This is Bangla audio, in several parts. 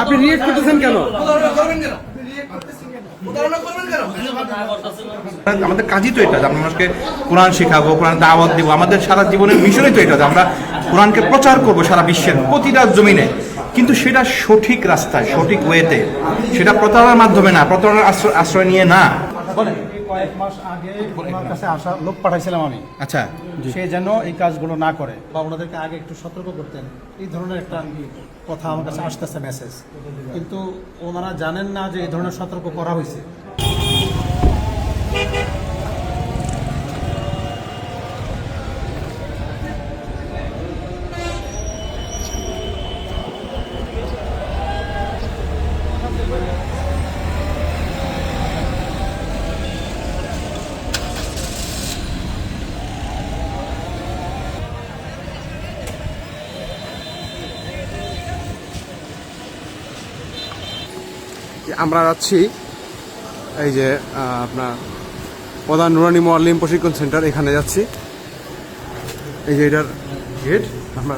আপনি রিয়েক্ট করতেছেন কেন? আমাদের কাজই তো এটা যে আমরা মানুষকে কোরআন শেখাবো, কোরআন দাওয়াত দিব। আমাদের সারা জীবনের মিশনই তো এটা যে আমরা কোরআনকে প্রচার করব সারা বিশ্বের প্রতিটা জমিনে, কিন্তু সেটা সঠিক রাস্তায়, সঠিক ওয়েতে, সেটা প্রতারণার মাধ্যমে না, প্রতারণার আশ্রয় নিয়ে না। কয়েক মাস আগে ওনার কাছে আসা লোক পাঠাইছিলাম আমি, আচ্ছা, সে যেন এই কাজগুলো না করে বা ওনাদেরকে আগে একটু সতর্ক করতেন, এই ধরনের একটা কথা আমার কাছে আসতেছে মেসেজ, কিন্তু ওনারা জানেন না যে এই ধরনের সতর্ক করা হয়েছে। আমরা যাচ্ছি এই যে আপনার প্রধান নুরানি মুআল্লিম প্রশিক্ষণ সেন্টার, এখানে যাচ্ছি। এই যে এটার গেট, আমরা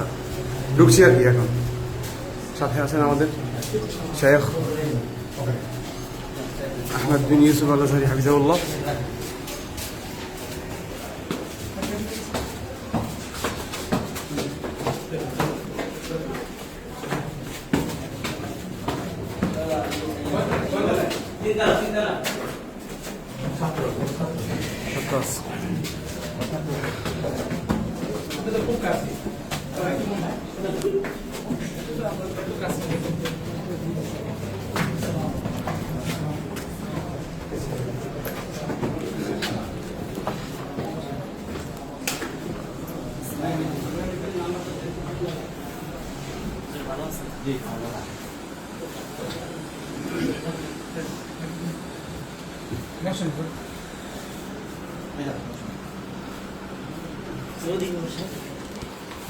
ঢুকছি আর কি। এখন সাথে আছেন আমাদের শেখ আহমেদ বিন ইউসুফ আল আজহারি হাফিজাহুল্লাহ।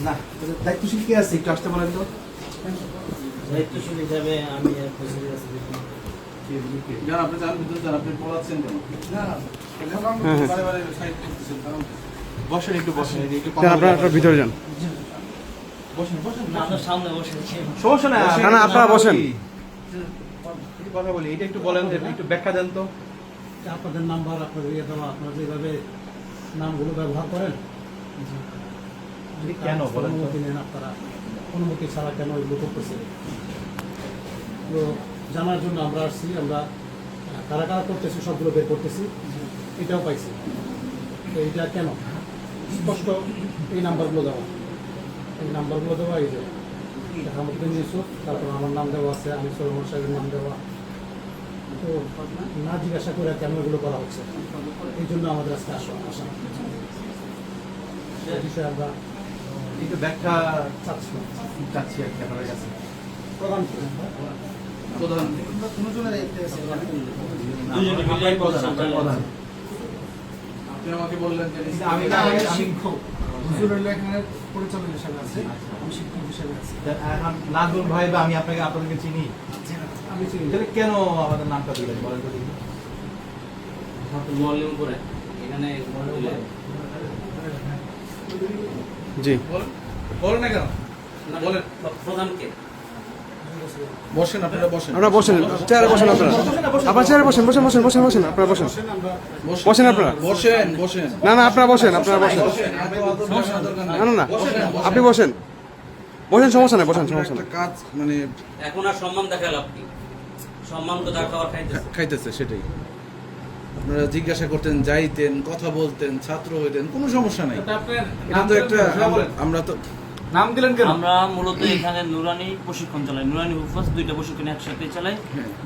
না, দায়িত্বশীল কে আছে একটু আসতে বলেন তো। দায়িত্বশীল হিসাবে আমি বসেন, একটু বসেন, আপনারা ভিতরে যান। সামনে বসে সমস্যা নাই, না না, আপনারা বসেন। কথা বলি, এটা একটু বলেন, একটু ব্যাখ্যা দেন তো। আপনাদের নাম্বার, আপনাদের ইয়ে দেওয়া, আপনারা যেভাবে নামগুলো ব্যবহার করেন, কেন অনুমতি নেন আপনারা? অনুমতি ছাড়া কেন এগুলো করতেছে? তো জানার জন্য আমরা আসছি। আমরা কারা কারা করতেছি সবগুলো বের করতেছি, এটাও পাইছি। তো এইটা কেন স্পষ্ট এই নাম্বারগুলো দেওয়া, এই নাম্বারগুলো দেওয়া, এই যে আহমদ ইউসুফ, তারপর আমার নাম দেওয়া আছে, আমি সলমান সাহেবের নাম দেওয়া। তো না জিজ্ঞাসা করে কেন এগুলো করা হচ্ছে, এই জন্য আমাদের আজকে আসা বিষয়ে আমরা একটু ব্যাখ্যা চাচ্ছি আর কি আপনাদের কাছে। প্রধান প্রধান আপনি আমাকে বললেন যে আমি শিক্ষক এখানে পরিচালক হিসাবে আছে, আমি শিক্ষক হিসাবে আছি। এখন নাজমুল ভাই বা আমি আপনাদেরকে চিনি, আমি চিনি। তাহলে কেন আমাদের নামটা দিলেন বলেন তো দেখি? মুআল্লিম করে এখানে জি বলেন না কেন, বলেন। প্রধানকে বসেন, আপনারা বসেন, আপনারা বসেন, চেয়ারে বসেন। আপনারা চেয়ারে বসেন, বসেন বসেন বসেন বসেন আপনারা বসেন, বসেন আপনারা বসেন, বসেন। না না, আপনারা বসেন, আপনারা বসেন। না না না, আপনি বসেন, বসেন, সমস্যা নেই, বসেন, সমস্যা নেই। কাজ মানে এখন আর সম্মান দেখা লাভ কি? সম্মান তো দেখা খাওয়ার খাইতেছে, সেটাই। আপনারা জিজ্ঞাসা করতেন, যাইতেন, কথা বলতেন, ছাত্র হইতেন, কোনো সমস্যা নাই। এটা তো একটা, আমরা তো নাম দিলেন কেন? আমরা মূলত এখানে নুরানি প্রশিক্ষণ চালাই, নুরানি হুফাজ, দুইটা প্রশিক্ষণ একসাথে চালাই।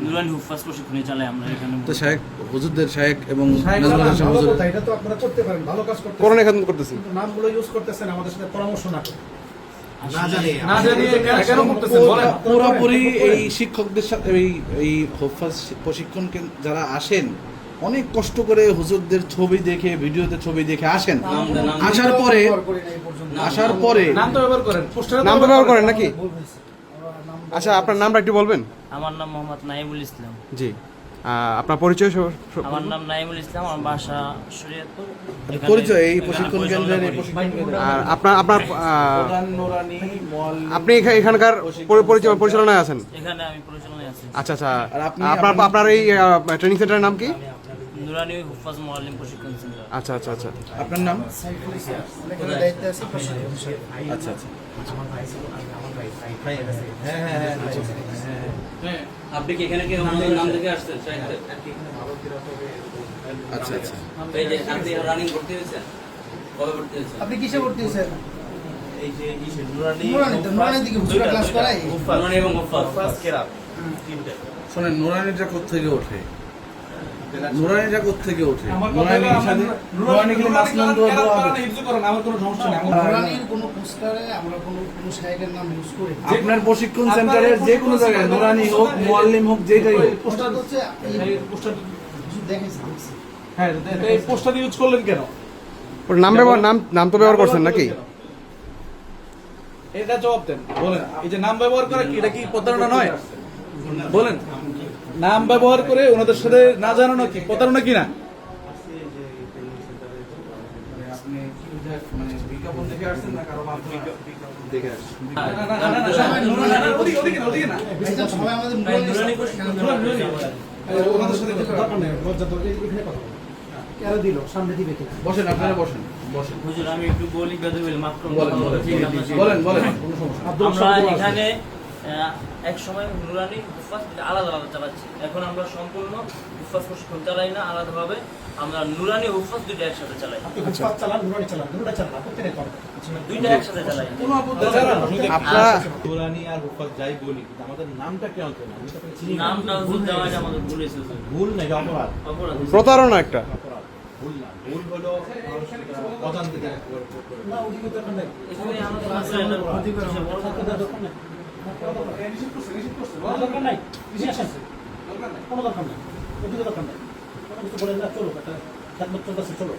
নুরানি হুফাজ প্রশিক্ষণে চালাই আমরা এখানে। তো শায়েখ, হুজুরদের শায়েখ এবং নাজমুল হাসান হুজুর, এটা তো আপনারা করতে পারেন, ভালো কাজ করতে করোনা এখান করতেছি। নামগুলো ইউজ করতেছেন আমাদের সাথে পরামর্শ না করে, না জানিয়ে কেন করতেছেন বলেন? পুরোপুরি এই শিক্ষকদের সাথে এই হুফাজ প্রশিক্ষণ যারা আসেন, অনেক কষ্ট করে হুজুরদের ছবি দেখে, ভিডিওতে ছবি দেখে আসেন। আসার পরে নাম তো ব্যবহার করেন, পোস্টারে নাম তো ব্যবহার করেন নাকি? আচ্ছা, আপনার নামটা একটু বলবেন? আমার নাম মোহাম্মদ নাইমুল ইসলাম। জি। আপনার পরিচয় আমার নাম নাইমুল ইসলাম, আমার বাসা শরীয়তপুর। এখানে- পরিচয় এই প্রশিক্ষণ কেন্দ্রের এই প্রশিক্ষণ কেন্দ্রের আর আপনার প্রধান নুরানি মুআল্লিম আপনি এখানকার পরিচালনায় আছেন? এখানে আমি পরিচালনায় আছি। আচ্ছা আচ্ছা। আর আপনি আপনার এই ট্রেনিং সেন্টারের নাম কি? নুরানি হুফাজ মুআল্লিম প্রশিক্ষণ সেন্টার। আচ্ছা আচ্ছা আচ্ছা। আপনার নাম? আচ্ছা আচ্ছা। আপনি কি এখানে কি আমাদের নাম দেখে আসছেন? আচ্ছা আচ্ছা। এই যে আপনি রানিং করতে হয়েছে, কবে করতে হয়েছে? আপনি কিসে ভর্তি হয়েছেন? এই যে ইসে নুরানি নুরানি দিকে হুজুরা ক্লাস করাই? নুরানি এবং হুফাজ কেরাত তিনটা। শোনেন, নুরানিটা কোত্থেকে ওঠে? নুরানিটা কোত্থেকে ওঠে? নুরানির সাথে নুরানি গেলে মাসনান দোয়া দোয়া হবে। নুরানির কোনো পোস্টারে আমরা কোনো শায়েখের নাম ইউজ করি না। আপনার প্রশিক্ষণ সেন্টারের যে কোনো জায়গায় নুরানি হোক মুআল্লিম হোক যেটাই হোক, পোস্টার হচ্ছে এই পোস্টার হুজুর দেখেছি। হ্যাঁ, এই পোস্টার ইউজ করলেন কেন? ওর নাম তো ব্যবহার করছেন নাকি? এটা জবাব দেন, বলেন। এই যে নাম ব্যবহার করে এটা কি প্রতারণা নয়? বলেন, নাম ব্যবহার করে ওনাদের সাথে না জানানো কি প্রতারণা কি না? আপনি মানে বিজ্ঞাপন দেখে আসছেন না কারো মাধ্যমে দেখে আসছেন? ওদিকে না। ভাইজান সবাই আমাদের নুরানি ওনাদের সাথে কিছু দরকার নেই, লজ্জা তো এখানে কথা বলো। কেন দিল, সামনে দিবে কিনা? বসেন, আপনারা বসেন বসেন। হুজুর আমি একটু বলি, বেদে বলি মাত্র বলেন বলেন। আমরা এখানে এক সময় নুরানি হুফাজ আলাদা আলাদা চালাচ্ছি। এখন আমরা সম্পূর্ণ হুফাজ প্রশিক্ষণ চালাই না, আলাদাভাবে আমরা নুরানি হুফাজ দুইটা একসাথে চালাই। আপনি হুফাজ চালান, নুরানি চালান, দুটোটা চালান, প্রত্যেকটা করেন। দুইটা একসাথে চালাই। কোনো আপত্তি নেই। আপনারা নুরানি আর হুফাজ যাই বলি, কিন্তু আমাদের নামটা কেন তো না? আমি তো চিনি না। নামটা হুজুর দেওয়া যে আমাদের ভুল হয়েছে হুজুর। ভুল নাকি অপরাধ? অপরাধ হয়েছে। প্রতারণা একটা। অপরাধ, ভুল না। ভুল হলো অজান্তে না, ওদিকে দরকার নেই। এখানে আমাদের মাসলা এটা কিসে বড় দরকার নেই, দরকার নেই। কোনো দরকার নাই, বেশি আসেন। কোনো দরকার নেই, ওদিকে দরকার নেই। আপনি তো বলেন না, চলো একটা খেদমত চলতেছে, চলো।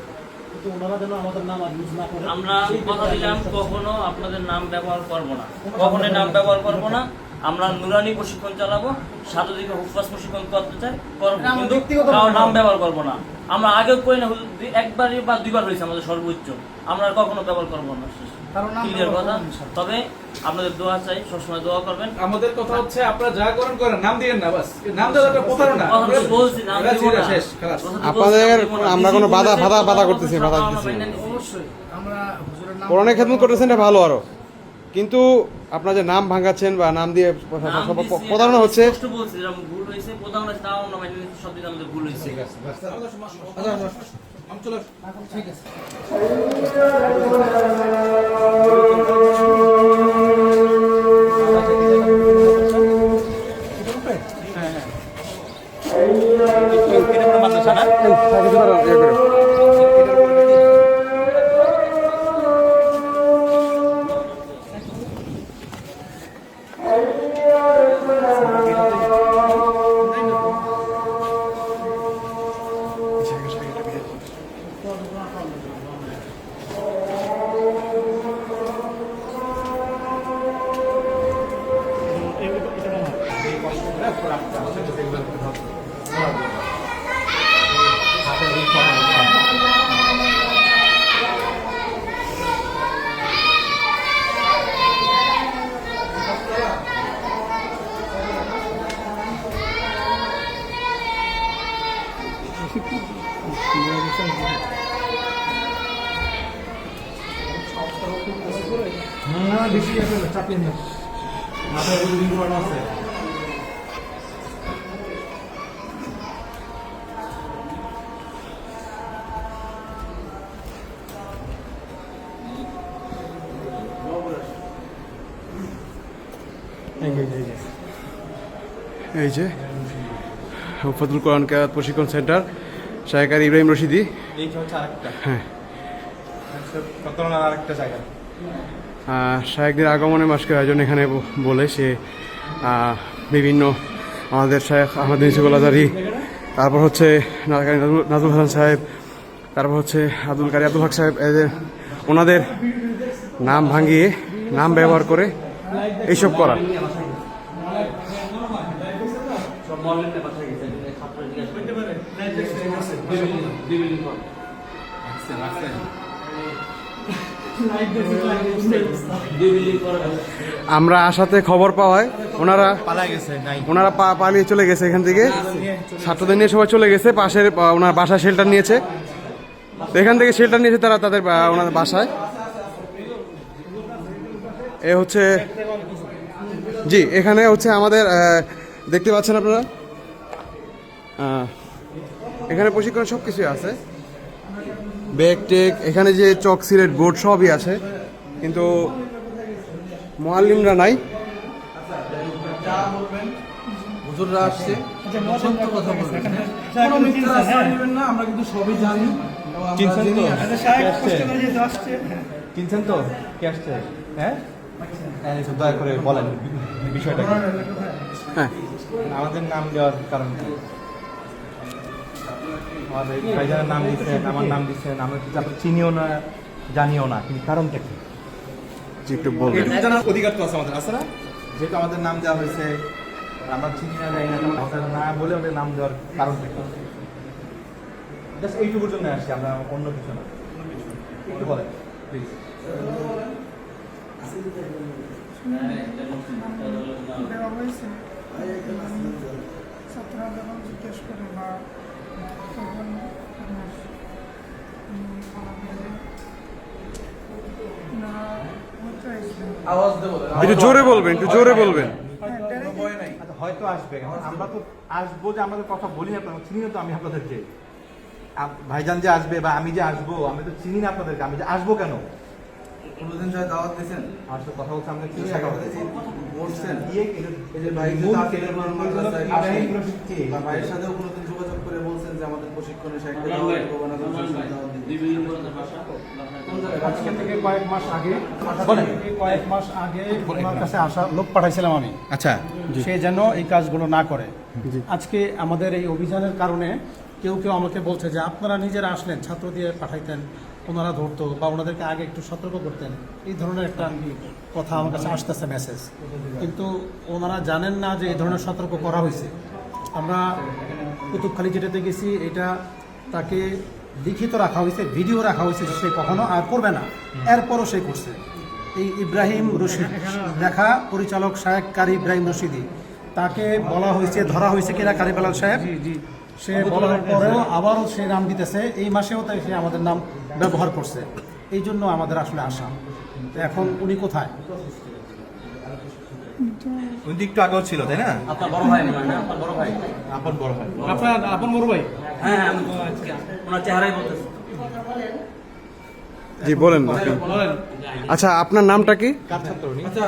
কিন্তু ওনারা যেন আমাদের নাম আর ইউজ না করে। আমরা কথা দিলাম কখনো আপনাদের নাম ব্যবহার করব না, কখনোই নাম ব্যবহার করব না। আমরা নুরানি প্রশিক্ষণ চালাবো, সাথে দিকে হুফাজ প্রশিক্ষণ করতে চাই করবো, এটা আমার কিন্তু ব্যক্তিগত কারো নাম মতামত। ব্যবহার করব না। আমরা আগেও করি না, একবারই বা দুইবার হয়েছে আমাদের সর্বোচ্চ। আমরা আর কখনো ব্যবহার করবো না। কারো নাম ক্লিয়ার ব্যবহার কথা। করবো না, ইনশাআল্লাহ। তবে আপনাদের দোয়া চাই, সবসময় দোয়া করবেন। আমাদের কথা হচ্ছে আপনারা যা করেন করেন, নাম দিয়েন না, বাস। নাম দেওয়া একটা প্রতারণা। কথা তো বলছি, নাম ব্যাস, দিব এটা না। শেষ, খালাস। কথা তো আপনাদের বলছি, নাম দিব না। আমরা কোনো দিছি বাধা বলেছে, করতেছি, বাধা আমরা দিতেছি। মাইনা নিছি। অবশ্যই আমরা হুজুরের নাম কোরআনের খেদমত করতেছেন এটা ভালো আরো, কিন্তু আপনার যে নাম ভাঙাচ্ছেন বা নাম দিয়ে নাম দিছি, প্রতারণা হচ্ছে। স্পষ্ট বলছি, যেরকম ভুল হয়েছে, প্রতারণা হয়েছে, তাও আমরা মাইনে নিচ্ছি, সব দিকে আমাদের ভুল হয়েছে। ঠিক আছে। না, বেশি আসলে চাপিয়ে নেই। মাথায় ওই রিং করানো আছে। এই যে হুফাজুল কোরআন কেরাত প্রশিক্ষণ সেন্টার, শায়েকার ইব্রাহিম রশিদি। এইটা হচ্ছে আরেকটা হ্যাঁ, প্রতারণার আরেকটা জায়গা। শায়েকদের আগমনের মাসকে আয়োজন এখানে বলে সে বিভিন্ন আমাদের শায়েখ আহমদ ইউসুফুল আজহারি, তারপর হচ্ছে নাজমুল হাসান সাহেব, তারপর হচ্ছে আব্দুল কারি আব্দুল হক সাহেব, এদের ওনাদের নাম ভাঙিয়ে নাম ব্যবহার করে এইসব করা। সব মহল্লাতে পাঠিয়ে গেছে। ছাত্র আমরা আসাতে খবর পাওয়ায় ওনারা পালাই গেছে নাই ওনারা পালিয়ে চলে গেছে এখান থেকে, ছাত্রদের নিয়ে সবাই চলে গেছে, পাশের ওনার বাসায় শেল্টার নিয়েছে। তো এখান থেকে শেল্টার নিয়েছে তারা তাদের ওনাদের বাসায়। এ হচ্ছে, জি এখানে হচ্ছে আমাদের দেখতে পাচ্ছেন আপনারা, এখানে প্রশিক্ষণ সব কিছুই আছে, ব্যাগ টেক, এখানে যে চক সিলেট বোর্ড সবই আছে, কিন্তু মুআল্লিমরা নাই। হুজুররা আসছে, সত্য কথা বলবেন, কোনো মিথ্যা আশ্রয় নেবেন না, আমরা কিন্তু সবই জানি এবং আমরা জেনে আসছি। চিনছেন তো কে আসছে? হ্যাঁ দয়া করে বলেন বিষয়টা কি? হ্যাঁ, আমাদের নাম দেওয়ার কারণ কি? আমাদের ভাইজানের নাম দিচ্ছেন, আমার নাম দিচ্ছেন, আমরা কিন্তু আপনার চিনিও না জানিও না, কিন্তু কারণটা কি? জি একটু বলবেন। এটুকু জানার অধিকার তো আছে আমাদের, আছে না? যেহেতু আমাদের নাম দেওয়া হয়েছে, আমরা চিনি না জানি না, আমাদের না বলে আমাদের নাম দেওয়ার কারণটা কি? জাস্ট এইটুকুর জন্য আসছি আমরা, অন্য কিছু না। একটু বলেন প্লিজ। দেওয়া হয়েছে ছাত্ররা যখন জিজ্ঞেস করে বা তখন আওয়াজ দেবো, একটু জোরে বলবেন, একটু জোরে বলবেন। ভয় নাই। আচ্ছা, হয়তো আসবে, এখন আমরা তো আসবো যে আমাদের কথা বলি না, আপনারা চিনি না তো আমি আপনাদেরকে। ভাইজান যে আসবে বা আমি যে আসবো, আমি তো চিনি না আপনাদেরকে, আমি যে আসবো কেন? কোনোদিন যারা দাওয়াত দিয়েছেন, আমার সাথে কথা বলছে, আমাদের চিনি না বলছেন, ইয়ে এই যে ভাই যে তাফসীরের মাদ্রাসায় আসেন, বা ভাইয়ের ইয়ে সাথেও কোনোদিন যোগাযোগ করে বলছেন যে আমাদের প্রশিক্ষণে সাহিত্য দাওয়াত দিব না, দাওয়াত দিব। আজকে থেকে কয়েক মাস আগে ওনার কাছে আসা লোক পাঠাইছিলাম আমি, আচ্ছা সে যেন এই কাজগুলো না করে। আজকে আমাদের এই অভিযানের কারণে কেউ কেউ আমাকে বলছে যে আপনারা নিজেরা আসলেন, ছাত্র দিয়ে পাঠাইতেন, ওনারা ধরতো বা ওনাদেরকে আগে একটু সতর্ক করতেন, এই ধরনের একটা কথা আমার কাছে আসতেছে মেসেজ। কিন্তু ওনারা জানেন না যে এই ধরনের সতর্ক করা হয়েছে। আমরা কুতুবখালী যেটাতে গেছি, এটা তাকে লিখিত রাখা হয়েছে, ভিডিও রাখা হয়েছে যে সে কখনো আর করবে না, এরপরও সে করছে। এই ইব্রাহিম রশিদ, লেখা পরিচালক শায়েখ কারি ইব্রাহিম রশিদি, তাকে বলা হয়েছে, ধরা হয়েছে কিনা কারি বেলাল সাহেব, সে বলার পরেও আবারও সে নাম দিতেছে, এই মাসেও তাই সে আমাদের নাম ব্যবহার করছে। এই জন্য আমাদের আসলে আশা। তো এখন উনি কোথায়? উনি তো একটু আগেও ছিল, তাই না? আপনার বড় ভাই মনে হয় না? আপনার বড় ভাই? আপন বড় ভাই। আপনার আপন বড় ভাই? হ্যাঁ হ্যাঁ, ওনার চেহারাই বলতেছে। জি বলেন আপনি। আচ্ছা আপনার নামটা কি? আচ্ছা,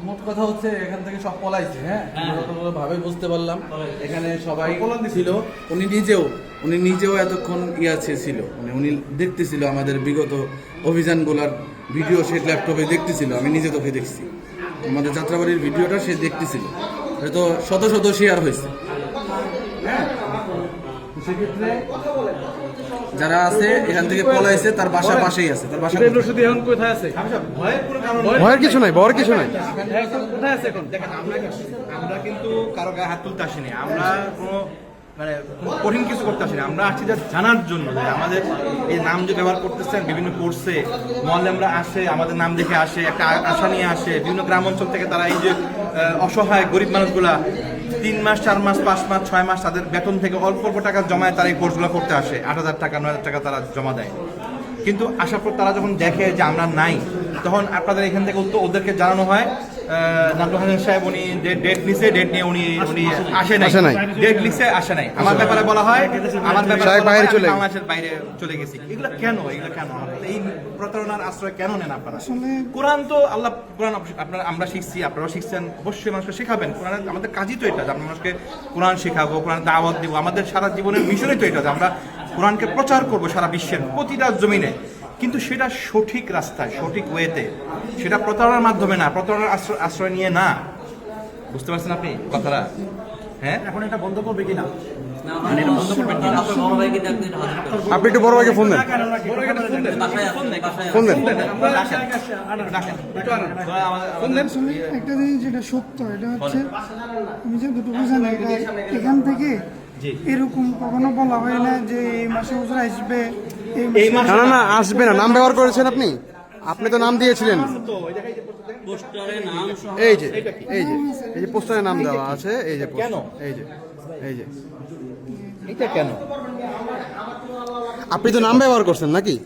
মোট কথা হচ্ছে এখান থেকে সব পলাইছে। হ্যাঁ, ভাবে বুঝতে পারলাম এখানে সবাই ছিল। উনি নিজেও এতক্ষণ ছিল, মানে উনি দেখতেছিল আমাদের বিগত অভিযানগুলোর ভিডিও, সে ল্যাপটপে দেখতেছিল, আমি নিজে তোকে দেখছি আমাদের যাত্রাবাড়ির ভিডিওটা সে দেখতেছিল, হয়তো শত শত শেয়ার হয়েছে। হ্যাঁ, সেক্ষেত্রে যারা আছে এখান থেকে পলাইছে, তার বাসা পাশেই আছে, তার বাসা এখন কোথায় আছে? ভয়ের কিছু নাই, ভয়ের কিছু নাই। কোথায় আছে এখন? দেখেন আমরা কিন্তু কারো গায়ে হাত তুলতে আসিনি, আমরা কোনো মানে কোনো কঠিন কিছু করতে আসিনি, আমরা আসছি যা জানার জন্য যে আমাদের এই নাম যে ব্যবহার করতেছেন বিভিন্ন কোর্সে মুআল্লিমরা আসে, আমাদের নাম দেখে আসে, একটা আশা নিয়ে আসে, বিভিন্ন গ্রাম অঞ্চল থেকে তারা এই যে অসহায় গরিব মানুষগুলা 3 মাস 4 মাস 5 মাস 6 মাস তাদের বেতন থেকে অল্প অল্প টাকা জমায় তারা এই কোর্সগুলো করতে আসে, 8,000 টাকা 9,000 টাকা তারা জমা দেয়। কিন্তু আসার পর তারা যখন দেখে যে আমরা নাই, তখন আপনাদের এখান থেকে ওদেরকে জানানো হয় নাজমুল হাসান সাহেব উনি ডেট নিছে, ডেট নিয়ে উনি আসে নাই, ডেট লিখছে আসে নাই। আমার ব্যাপারে বলা হয় আমার ব্যাপারে বাইরে চলে গেছে, বাংলাদেশের বাইরে চলে গেছি। এগুলো কেন এই প্রতারণার আশ্রয় কেন নেন আপনারা? কোরআন তো আল্লাহ, কোরআন আমরা শিখছি, আপনারাও শিখছেন, অবশ্যই মানুষকে শেখাবেন। কোরআন আমাদের কাজই তো এটা, আমরা মানুষকে কোরআন শেখাবো, কোরআন দাওয়াত দিব, আমাদের সারা জীবনের মিশনই তো এটা, আমরা কোরআনকে প্রচার করব সারা বিশ্বের প্রতিটা জমিনে। কিন্তু সেটা সঠিক রাস্তায়, সঠিক ওয়েতে, সেটা প্রতারণার মাধ্যমে না, প্রতারণার আশ্রয় নিয়ে না। বুঝতে পারছেন আপনি কথাটা? হ্যাঁ, এখন এটা বন্ধ করবে কিনা? এটা বন্ধ করবেন কিনা? আপনার বড় ভাইকে ডাকতে হাজির করবেন। আপনি একটু বড় ভাইকে ফোন দেন, বাসায় আসুন, বাসায় ফোন দেন। একটা জিনিস যেটা সত্য, এটা হচ্ছে আমি যে দুটো বুঝান, এখান থেকে এরকম কখনো বলা হয় না যে এই মাসে হুজুর আসবে, না না না, আসবে না। নাম ব্যবহার করেছেন আপনি, আপনি তো নাম দিয়েছিলেন। পোস্টারে নাম সহ এই যে এই যে এই যে পোস্টারে নাম দেওয়া আছে, এই যে poster, এই যে এই যে এটা কেন? আপনি তো নাম ব্যবহার করছেন নাকি?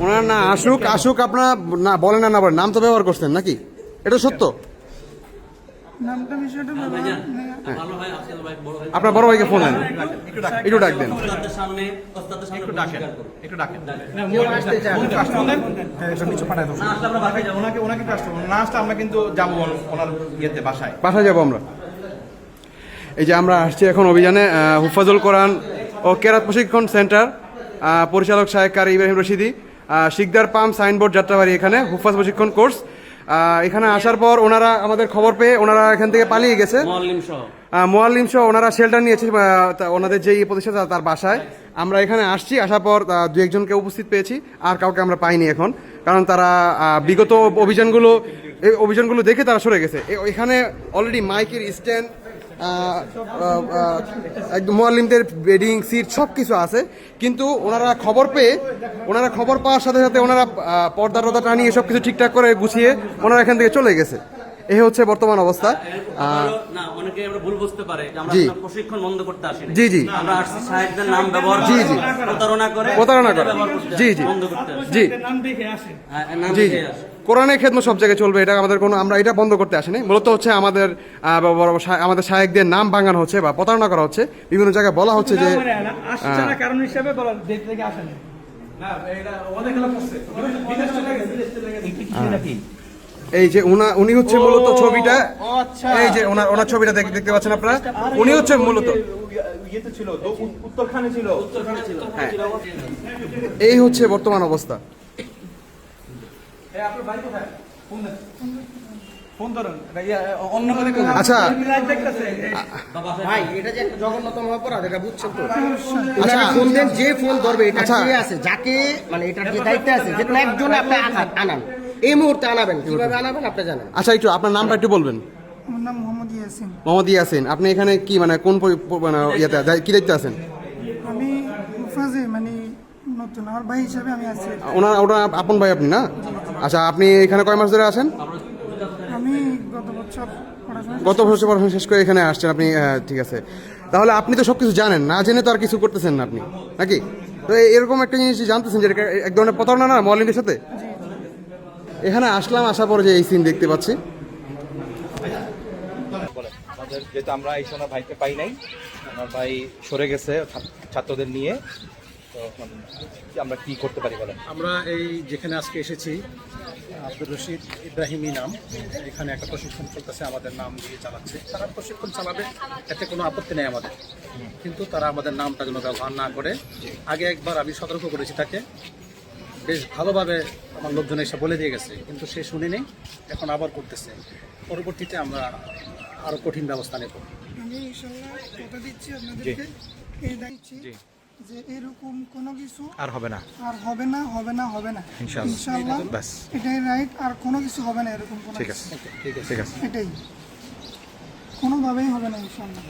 ওনার না আসুক আসুক, আপনার না বলেন না বলেন, নাম তো ব্যবহার করছেন নাকি? এটা সত্য? নামটা বিষয়টা ভালো হয় আজকে ভাই বড় ভাই আপনার বড় ভাইকে ফোন দেন, একটু ডাক দেন। ওস্তাদের সামনে একটু ডাকেন, একটু ডাকেন। না আসলে আমরা বাসায় যাবো। ওনাকে একটু আসতে বলুন। না আসলে আমরা কিন্তু যাবো ওনার ইয়েতে, বাসায়। বাসায় যাবো আমরা। এই যে আমরা আসছি এখন অভিযানে হুফাজুল কোরআন ও কেরাত প্রশিক্ষণ সেন্টার, পরিচালক শাহেখ কারি ইব্রাহিম রশিদি, শিকদার পাম্প সাইনবোর্ড যাত্রাবাড়ি, এখানে হুফাজ প্রশিক্ষণ কোর্স। এখানে আসার পর ওনারা আমাদের খবর পেয়ে ওনারা এখান থেকে পালিয়ে গেছে, মোয়াল্লিম সহ ওনারা শেল্টার নিয়েছে ওনাদের যে প্রতিষ্ঠান তার বাসায়। আমরা এখানে আসছি, আসার পর দু একজনকে উপস্থিত পেয়েছি, আর কাউকে আমরা পাইনি এখন, কারণ তারা বিগত অভিযানগুলো দেখে তারা সরে গেছে। এখানে অলরেডি মাইকের স্ট্যান্ড, একদম মোয়াল্লিমদের বেডিং সিট সব কিছু আছে, কিন্তু ওনারা খবর পাওয়ার সাথে সাথে ওনারা পর্দা টর্দা টানিয়ে সব কিছু ঠিকঠাক করে গুছিয়ে ওনারা এখান থেকে চলে গেছে। এই হচ্ছে বর্তমান অবস্থা। না অনেকে আমরা ভুল বুঝতে পারে যে আমরা জি। আপনার প্রশিক্ষণ বন্ধ করতে আসিনি। জি জি আমরা আসছি সাহেবদের নাম ব্যবহার জি, করে জি। প্রতারণা করে ব্যবহার করতে জি আসি, জি বন্ধ করতে আসি। জি নাম দেখে আসে। হ্যাঁ, নাম জি জি দেখে আসি। কোরআনের খেদমত সব জায়গায় চলবে, এটা আমাদের কোনো, আমরা এটা বন্ধ করতে আসিনি। মূলত হচ্ছে আমাদের শায়েখদের নাম ভাঙানো হচ্ছে বা প্রতারণা করা হচ্ছে। বিভিন্ন জায়গায় বলা হচ্ছে যে আসছে না কারণ হিসেবে বলা ডেট থেকে আসে না। এই যে উনি হচ্ছে মূলত ছবিটা, এই যে ওনার ছবিটা দেখতে পাচ্ছেন আপনারা, উনি হচ্ছে মূলত ইয়েতে ছিল, উত্তরখানে ছিল। হ্যাঁ, এই হচ্ছে বর্তমান অবস্থা। আচ্ছা ভাই এটা যে একটা জঘন্যতম অপরাধ, এটা বুঝছেন তো? আচ্ছা ফোন দেন, যে ফোন ধরবে এটা আচ্ছা। কে আছে, যাকে মানে এটার যে দায়িত্বে আছে, যে কোনো একজন আপনি আনান, এই মুহূর্তে আনাবেন। কিভাবে আনাবেন আপনি জানেন? আচ্ছা, একটু আপনার নামটা একটু বলবেন। আমার নাম মোহাম্মদ ইয়াসিন। মোহাম্মদ ইয়াসিন, আপনি এখানে কি মানে কোন মানে ইয়েতে কি দেখতে আছেন? আমি হুফাজে মানে নতুন, আমার ভাই হিসাবে আমি আছি। ওটা আপন ভাই আপনি না? আচ্ছা, আপনি এখানে কয় মাস ধরে আছেন? আমি গত বছর পড়াশোনা গত বছর পড়াশোনা শেষ করে এখানে আসছেন আপনি, ঠিক আছে। তাহলে আপনি তো সবকিছু জানেন, না জেনে তো আর কিছু করতেছেন না আপনি, নাকি? তো এরকম একটা জিনিস জানতেছেন যে এটা এক ধরনের প্রতারণা না মলিনের সাথে? এখানে আসলাম, আসার পরে যে এই সিন দেখতে পাচ্ছি। আমাদের যেহেতু আমরা এই সময় ভাইকে পাই নাই, আমার ভাই সরে গেছে ছাত্রদের নিয়ে, তো এখন আমরা কি করতে পারি বলেন? আমরা এই যেখানে আজকে এসেছি, আব্দুর রশিদ ইব্রাহিমী নাম, এখানে একটা প্রশিক্ষণ চলতেছে, আমাদের নাম দিয়ে চালাচ্ছে। তারা প্রশিক্ষণ চালাবে, এতে কোনো আপত্তি নেই আমাদের, কিন্তু তারা আমাদের নামটা যেন ব্যবহার না করে। আগে একবার আমি সতর্ক করেছি তাকে, বেশ ভালোভাবে আমার লোকজন এসে বলে দিয়ে গেছে, কিন্তু সে শুনেনি, এখন আবার করতেছে। পরবর্তীতে আমরা আরও কঠিন ব্যবস্থা নেব। আমি ইনশাআল্লাহ কথা দিচ্ছি আপনাদেরকে, এই দিচ্ছি যে এরকম কোনো কিছু আর হবে না, আর হবে না, হবে না, হবে না ইনশাআল্লাহ। ইনশাআল্লাহ। ব্যাস, এটাই রাইট, আর কোনো কিছু হবে না এরকম কোনো ঠিক কিছু। আছে, ঠিক আছে, ঠিক আছে। এটাই কোনোভাবেই হবে না ইনশাআল্লাহ।